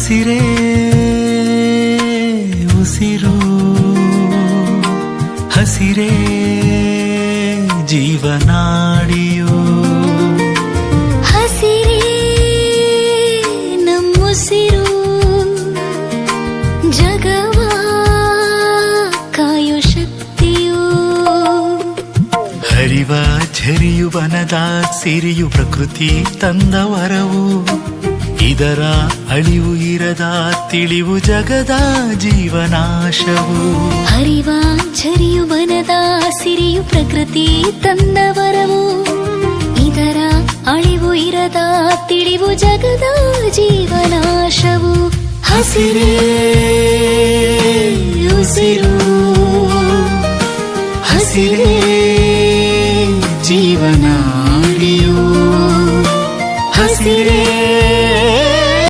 ಹಸಿರೇ ಉಸಿರು, ಹಸಿರೇ ಜೀವನಾಡಿಯು, ಹಸಿರೇ ನಮ್ಮುಸಿರು, ಜಗವ ಕಾಯೋ ಶಕ್ತಿಯು. ಹರಿವ ಝರಿಯು ವನದ ಸಿರಿಯು ಪ್ರಕೃತಿ ತಂದ ವರವು, ಇದರ ಅಳಿವು ಇರದ ತಿಳಿವು ಜಗದ ಜೀವನಾಶವು. ಹರಿವ ಝರಿಯು ವನದ ಸಿರಿಯು ಪ್ರಕೃತಿ ತಂದ ವರವು, ಇದರ ಅಳಿವು ಇರದ ತಿಳಿವು ಜಗದ ಜೀವನಾಶವು. ಹಸಿರೇ ಉಸಿರು, ಹಸಿರೇ ಜೀವನ.